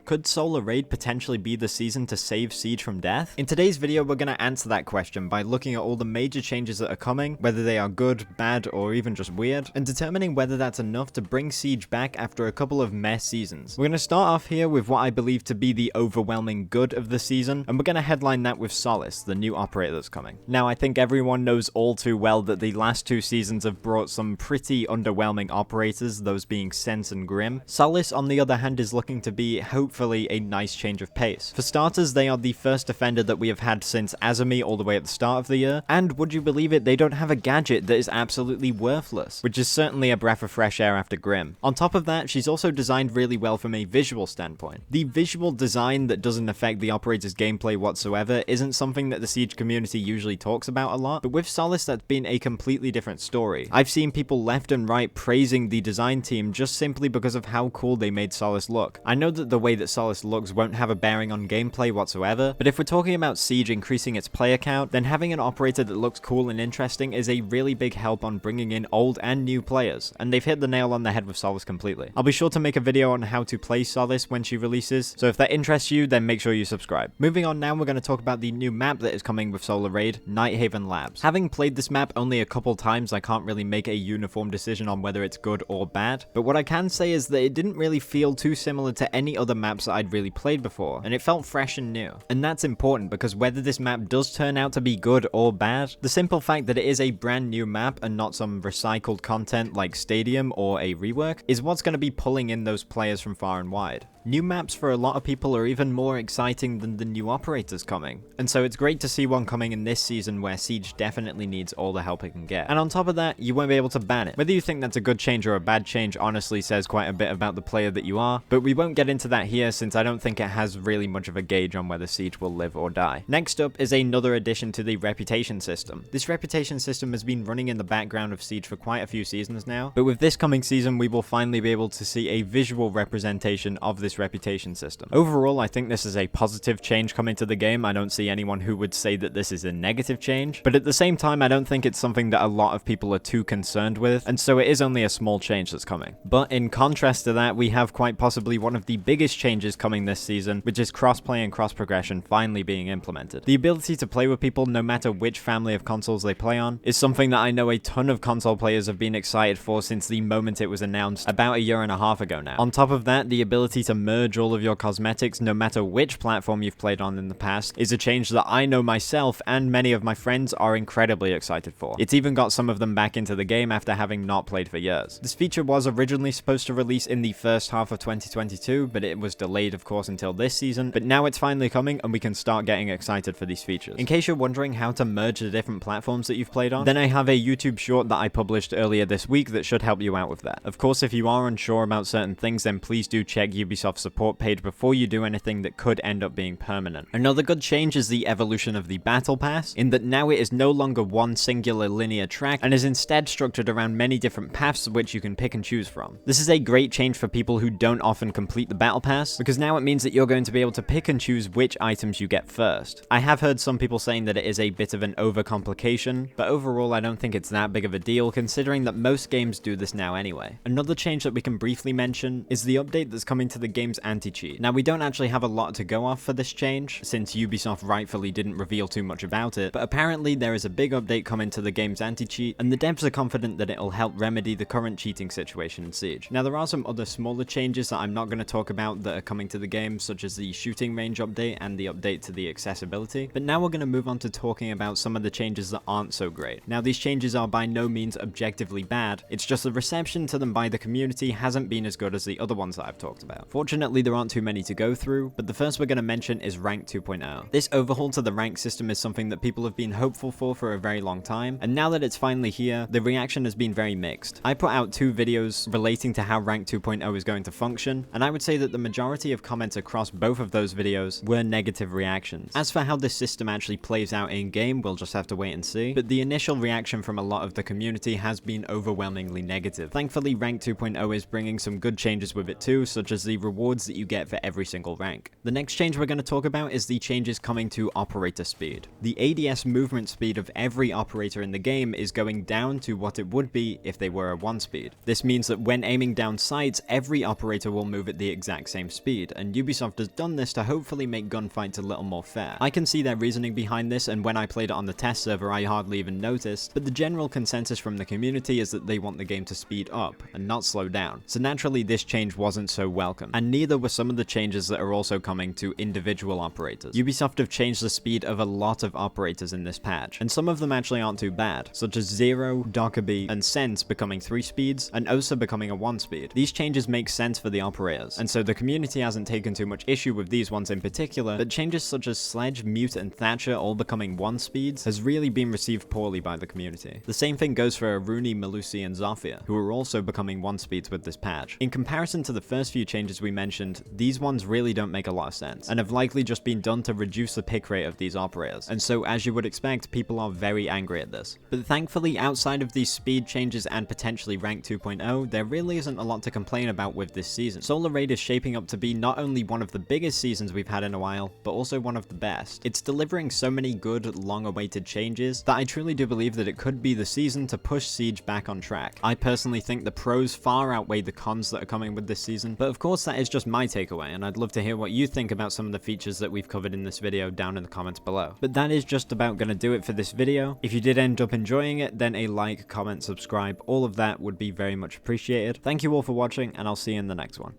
Could Solar Raid potentially be the season to save Siege from death? In today's video, we're going to answer that question by looking at all the major changes that are coming, whether they are good, bad, or even just weird, and determining whether that's enough to bring Siege back after a couple of meh seasons. We're going to start off here with what I believe to be the overwhelming good of the season, and we're going to headline that with Solace, the new operator that's coming. Now, I think everyone knows all too well that the last two seasons have brought some pretty underwhelming operators, those being Sens and Grim. Solace, on the other hand, is looking to be hopefully a nice change of pace. For starters, they are the first defender that we have had since Azumi all the way at the start of the year, and would you believe it, they don't have a gadget that is absolutely worthless, which is certainly a breath of fresh air after Grim. On top of that, she's also designed really well from a visual standpoint. The visual design that doesn't affect the operator's gameplay whatsoever isn't something that the Siege community usually talks about a lot, but with Solace that's been a completely different story. I've seen people left and right praising the design team just simply because of how cool they made Solace look. I know that the way that Solace looks won't have a bearing on gameplay whatsoever, but if we're talking about Siege increasing its player count, then having an operator that looks cool and interesting is a really big help on bringing in old and new players, and they've hit the nail on the head with Solace completely. I'll be sure to make a video on how to play Solace when she releases, so if that interests you, then make sure you subscribe. Moving on now, we're going to talk about the new map that is coming with Solar Raid, Nighthaven Labs. Having played this map only a couple times, I can't really make a uniform decision on whether it's good or bad, but what I can say is that it didn't really feel too similar to any other maps that I'd really played before, and it felt fresh and new. And that's important because whether this map does turn out to be good or bad, the simple fact that it is a brand new map and not some recycled content like Stadium or a rework is what's going to be pulling in those players from far and wide. New maps for a lot of people are even more exciting than the new operators coming, and so it's great to see one coming in this season where Siege definitely needs all the help it can get. And on top of that, you won't be able to ban it. Whether you think that's a good change or a bad change honestly says quite a bit about the player that you are, but we won't get into that here since I don't think it has really much of a gauge on whether Siege will live or die. Next up is another addition to the reputation system. This reputation system has been running in the background of Siege for quite a few seasons now, but with this coming season we will finally be able to see a visual representation of this reputation system. Overall, I think this is a positive change coming to the game. I don't see anyone who would say that this is a negative change, but at the same time I don't think it's something that a lot of people are too concerned with, and so it is only a small change that's coming. But in contrast to that, we have quite possibly one of the biggest changes coming this season, which is crossplay and cross progression finally being implemented. The ability to play with people no matter which family of consoles they play on is something that I know a ton of console players have been excited for since the moment it was announced about a year and a half ago now. On top of that, the ability to merge all of your cosmetics no matter which platform you've played on in the past is a change that I know myself and many of my friends are incredibly excited for. It's even got some of them back into the game after having not played for years. This feature was originally supposed to release in the first half of 2022, but it was delayed of course until this season, but now it's finally coming and we can start getting excited for these features. In case you're wondering how to merge the different platforms that you've played on, then I have a YouTube short that I published earlier this week that should help you out with that. Of course, if you are unsure about certain things, then please do check Ubisoft's support page before you do anything that could end up being permanent. Another good change is the evolution of the Battle Pass, in that now it is no longer one singular linear track and is instead structured around many different paths which you can pick and choose from. This is a great change for people who don't often complete the Battle Pass, because now it means that you're going to be able to pick and choose which items you get first. I have heard some people saying that it is a bit of an overcomplication, but overall I don't think it's that big of a deal considering that most games do this now anyway. Another change that we can briefly mention is the update that's coming to the game's anti-cheat. Now we don't actually have a lot to go off for this change, since Ubisoft rightfully didn't reveal too much about it, but apparently there is a big update coming to the game's anti-cheat, and the devs are confident that it'll help remedy the current cheating situation in Siege. Now there are some other smaller changes that I'm not going to talk about that are coming to the game, such as the shooting range update and the update to the accessibility, but now we're going to move on to talking about some of the changes that aren't so great. Now these changes are by no means objectively bad, it's just the reception to them by the community hasn't been as good as the other ones that I've talked about. Fortunately there aren't too many to go through, but the first we're going to mention is Rank 2.0. This overhaul to the rank system is something that people have been hopeful for a very long time, and now that it's finally here, the reaction has been very mixed. I put out 2 videos relating to how Rank 2.0 is going to function, and I would say that the majority of comments across both of those videos were negative reactions. As for how this system actually plays out in game, we'll just have to wait and see, but the initial reaction from a lot of the community has been overwhelmingly negative. Thankfully, Rank 2.0 is bringing some good changes with it too, such as the rewards that you get for every single rank. The next change we're going to talk about is the changes coming to operator speed. The ADS movement speed of every operator in the game is going down to what it would be if they were a 1 speed. This means that when aiming down sights, every operator will move at the exact same speed, and Ubisoft has done this to hopefully make gunfights a little more fair. I can see their reasoning behind this, and when I played it on the test server I hardly even noticed, but the general consensus from the community is that they want the game to speed up and not slow down. So naturally this change wasn't so welcome, and neither were some of the changes that are also coming to individual operators. Ubisoft have changed the speed of a lot of operators in this patch, and some of them actually aren't too bad, such as Zero, Dockerby, and Sens becoming 3 speeds, and Osa becoming a 1 speed. These changes make sense for the operators, and so the community hasn't taken too much issue with these ones in particular, but changes such as Sledge, Mute, and Thatcher all becoming 1 speeds has really been received poorly by the community. The same thing goes for Aruni, Melusi, and Zofia, who are also becoming 1 speeds with this patch. In comparison to the first few changes we mentioned, these ones really don't make a lot of sense, and have likely just been done to reduce the pick rate of these operators, and so as you would expect, people are very angry at this. But thankfully, outside of these speed changes and potentially rank 2.0, there really isn't a lot to complain about with this season. Solar Raid is shaping up to be not only one of the biggest seasons we've had in a while, but also one of the best. It's delivering so many good, long-awaited changes that I truly do believe that it could be the season to push Siege back on track. I personally think the pros far outweigh the cons that are coming with this season, but of course that is just my takeaway, and I'd love to hear what you think about some of the features that we've covered in this video down in the comments below. But that is just about gonna do it for this video. If you did end up enjoying it, then a like, comment, subscribe, all of that would be very much appreciated. Thank you all for watching, and I'll see you in the next one.